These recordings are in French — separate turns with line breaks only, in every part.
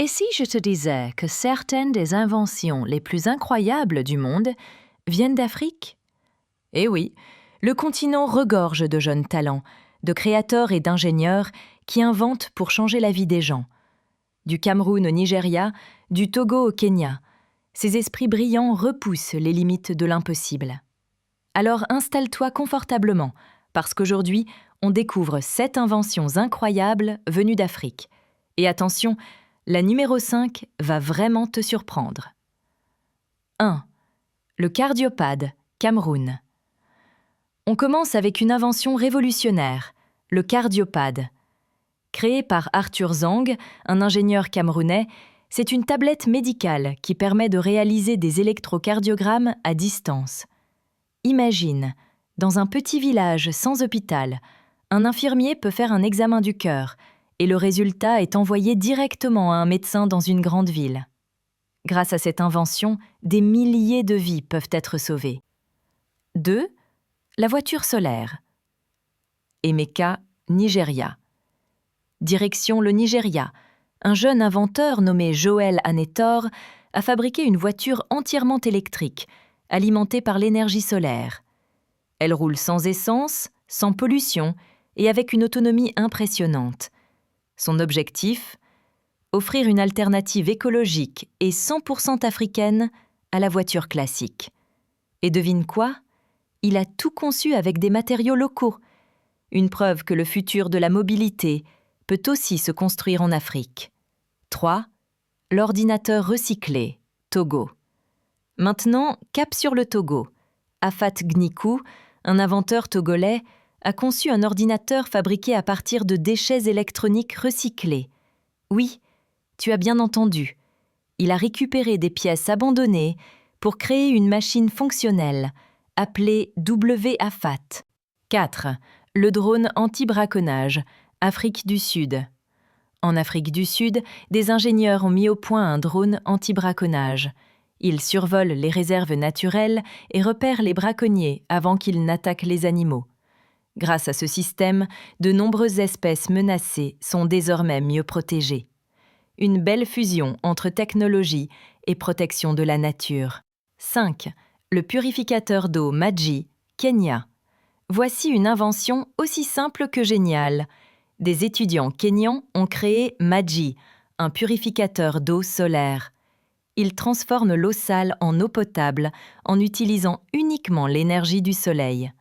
Et si je te disais que certaines des inventions les plus incroyables du monde viennent d'Afrique? Eh oui, le continent regorge de jeunes talents, de créateurs et d'ingénieurs qui inventent pour changer la vie des gens. Du Cameroun au Nigeria, du Togo au Kenya, ces esprits brillants repoussent les limites de l'impossible. Alors installe-toi confortablement, parce qu'aujourd'hui, on découvre 7 inventions incroyables venues d'Afrique. Et attention, la numéro 5 va vraiment te surprendre. 1. Le cardiopade, Cameroun. On commence avec une invention révolutionnaire, le cardiopade. Créé par Arthur Zang, un ingénieur camerounais, c'est une tablette médicale qui permet de réaliser des électrocardiogrammes à distance. Imagine, dans un petit village sans hôpital, un infirmier peut faire un examen du cœur et le résultat est envoyé directement à un médecin dans une grande ville. Grâce à cette invention, des milliers de vies peuvent être sauvées. 2. La voiture solaire. Emeka, Nigeria. Direction le Nigeria. Un jeune inventeur nommé Joel Anetor a fabriqué une voiture entièrement électrique, alimentée par l'énergie solaire. Elle roule sans essence, sans pollution et avec une autonomie impressionnante. Son objectif ? Offrir une alternative écologique et 100% africaine à la voiture classique. Et devine quoi ? Il a tout conçu avec des matériaux locaux. Une preuve que le futur de la mobilité peut aussi se construire en Afrique. 3. L'ordinateur recyclé, Togo. Maintenant, cap sur le Togo. Afat Gnikou, un inventeur togolais, a conçu un ordinateur fabriqué à partir de déchets électroniques recyclés. Oui, tu as bien entendu. Il a récupéré des pièces abandonnées pour créer une machine fonctionnelle, appelée WAFAT. 4. Le drone anti-braconnage, Afrique du Sud. En Afrique du Sud, des ingénieurs ont mis au point un drone anti-braconnage. Il survole les réserves naturelles et repère les braconniers avant qu'ils n'attaquent les animaux. Grâce à ce système, de nombreuses espèces menacées sont désormais mieux protégées. Une belle fusion entre technologie et protection de la nature. 5. Le purificateur d'eau Maji, Kenya. Voici une invention aussi simple que géniale. Des étudiants kenyans ont créé Maji, un purificateur d'eau solaire. Il transforme l'eau sale en eau potable en utilisant uniquement l'énergie du soleil.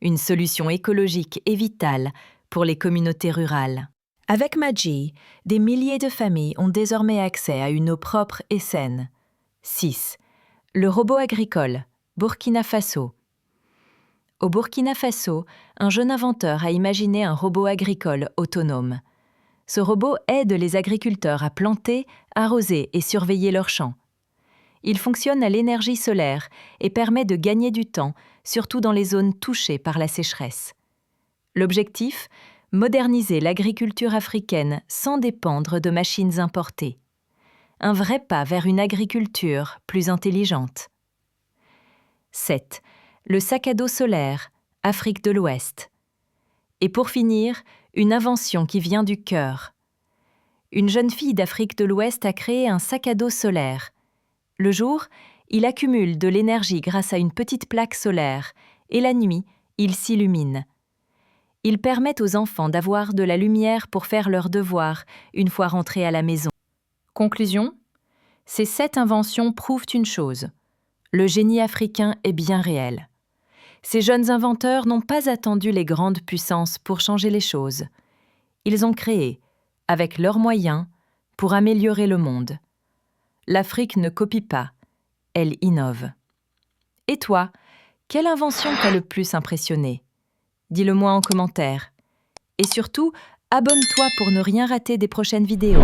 Une solution écologique et vitale pour les communautés rurales. Avec Maji, des milliers de familles ont désormais accès à une eau propre et saine. 6. Le robot agricole, Burkina Faso. Au Burkina Faso, un jeune inventeur a imaginé un robot agricole autonome. Ce robot aide les agriculteurs à planter, arroser et surveiller leurs champs. Il fonctionne à l'énergie solaire et permet de gagner du temps, surtout dans les zones touchées par la sécheresse. L'objectif ? Moderniser l'agriculture africaine sans dépendre de machines importées. Un vrai pas vers une agriculture plus intelligente. 7. Le sac à dos solaire, Afrique de l'Ouest. Et pour finir, une invention qui vient du cœur. Une jeune fille d'Afrique de l'Ouest a créé un sac à dos solaire. Le jour, il accumule de l'énergie grâce à une petite plaque solaire, et la nuit, il s'illumine. Il permet aux enfants d'avoir de la lumière pour faire leurs devoirs une fois rentrés à la maison. Conclusion ? Ces 7 inventions prouvent une chose. Le génie africain est bien réel. Ces jeunes inventeurs n'ont pas attendu les grandes puissances pour changer les choses. Ils ont créé, avec leurs moyens, pour améliorer le monde. L'Afrique ne copie pas, elle innove. Et toi, quelle invention t'a le plus impressionné ? Dis-le moi en commentaire. Et surtout, abonne-toi pour ne rien rater des prochaines vidéos.